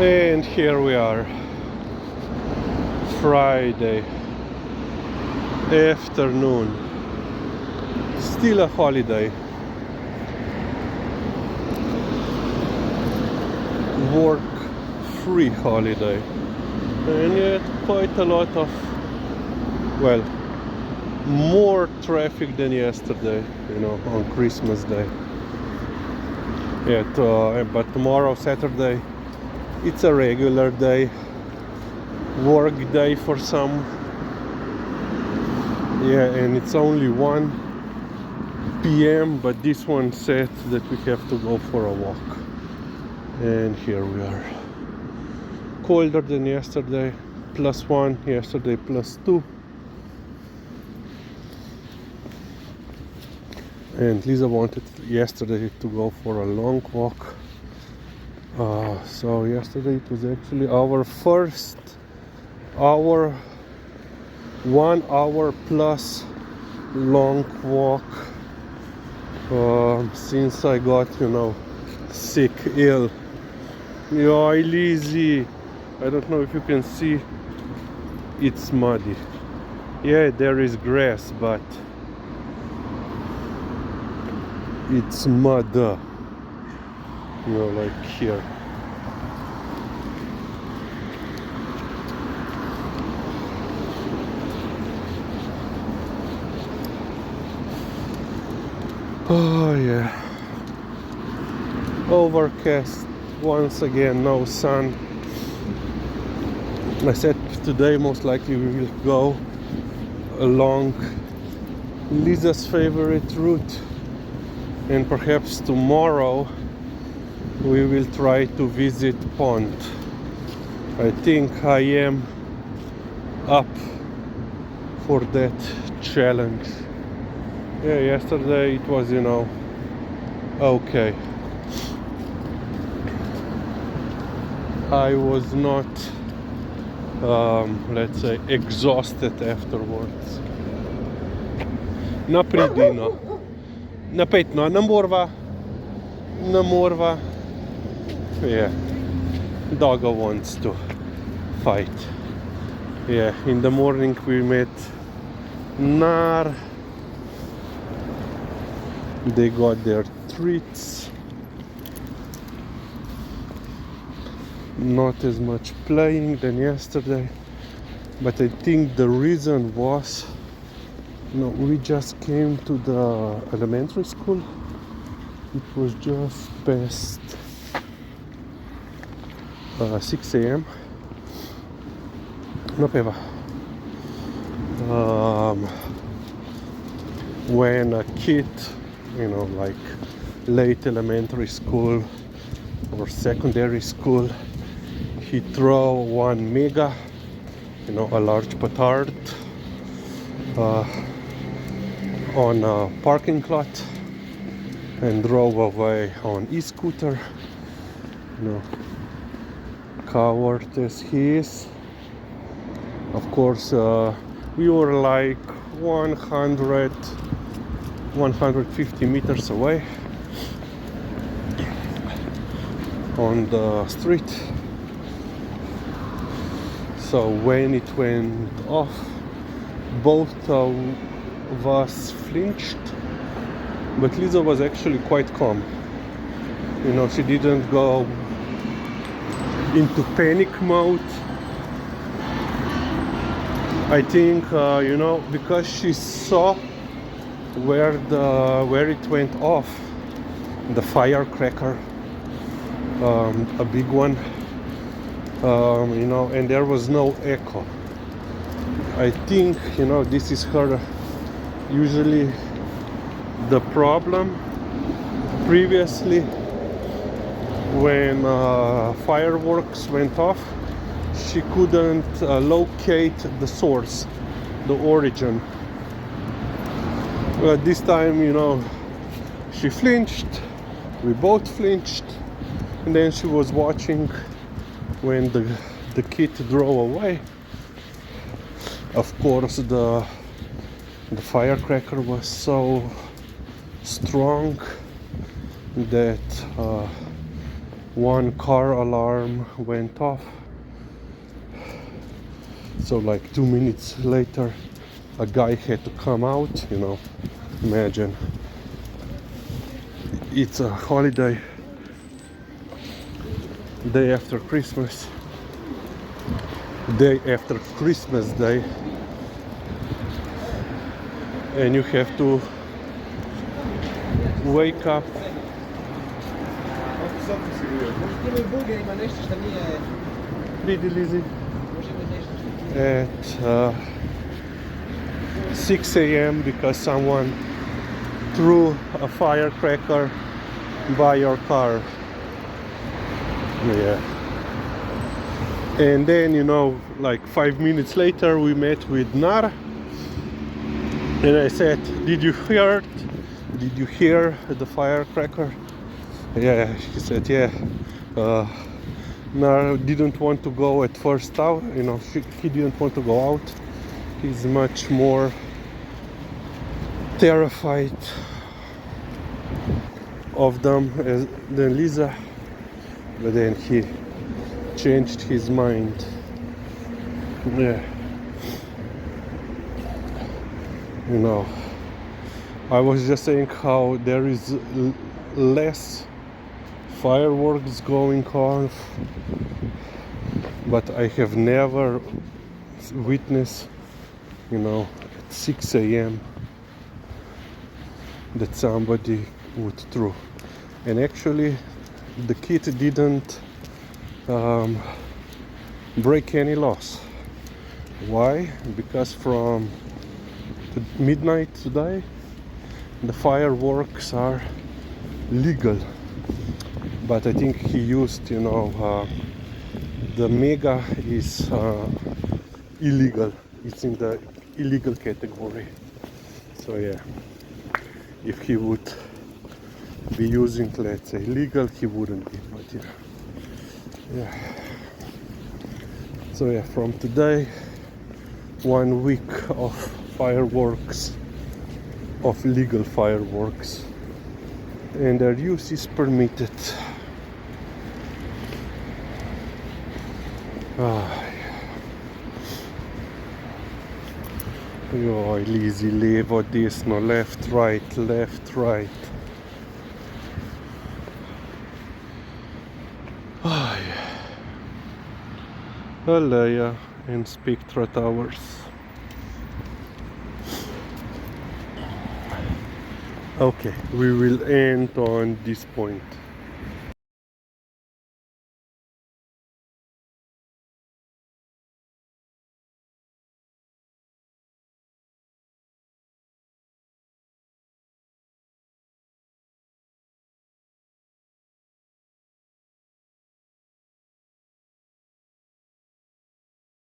And here we are, Friday afternoon, still a holiday, work-free holiday, and yet quite a lot of, well, more traffic than yesterday, on Christmas Day. But tomorrow, Saturday, it's a regular day, work day for some. And it's only 1 p.m. but this one said that we have to go for a walk. And here we are. Colder than yesterday, +1, yesterday +2. And Lisa wanted yesterday to go for a long walk. So yesterday it was actually our first hour, 1 hour plus long walk since I got, sick, ill. Lizzie, I don't know if you can see, it's muddy. Yeah, there is grass, but it's mud, like here. Oh yeah, overcast once again, no sun. I said today most likely we will go along Lisa's favorite route, and perhaps tomorrow we will try to visit pond. I think I am up for that challenge. Yeah, yesterday it was, okay. I was not, let's say, exhausted afterwards. Na pridino, na petno, na morva. Yeah, doggo wants to fight. Yeah, in the morning we met Nar. They got their treats. Not as much playing than yesterday, but I think the reason was, we just came to the elementary school. It was just past 6 a.m. No peva. When a kid, like late elementary school or secondary school, he threw one mega, a large petard on a parking lot and drove away on e-scooter. Coward as he is. Of course, we were like 150 meters away on the street. So when it went off, both of us flinched, but Lisa was actually quite calm. She didn't go into panic mode. I think, because she saw where it went off, the firecracker, a big one, and there was no echo. I think, this is her usually the problem. Previously, when fireworks went off, she couldn't locate the source, the origin. But this time, she flinched, we both flinched, and then she was watching when the kid drove away. Of course, the firecracker was so strong that one car alarm went off. So like 2 minutes later, a guy had to come out, you know, imagine. It's a holiday, day after Christmas, day after Christmas Day, and you have to wake up pretty lazy at 6 a.m. because someone threw a firecracker by your car. Yeah. And then, you know, like 5 minutes later we met with Nara, and I said, did you hear the firecracker? Yeah, he said, yeah. Nara didn't want to go at first out, you know, he didn't want to go out. He's much more terrified of them than Liza, but then he changed his mind. Yeah, you know, I was just saying how there is less fireworks going on, but I have never witnessed, you know, at 6 a.m. that somebody would throw. And actually the kid didn't break any laws. Why? Because from midnight today the fireworks are legal, but I think he used, you know, the mega is illegal. It's in the illegal category. So yeah, if he would be using, let's say, legal, he wouldn't be, but yeah. So yeah, from today, 1 week of fireworks, of legal fireworks, and their use is permitted. Jaj, Lizi, levo, desno, left, right, left, right. Aleja and Spectra Towers. Okay, we will end on this point.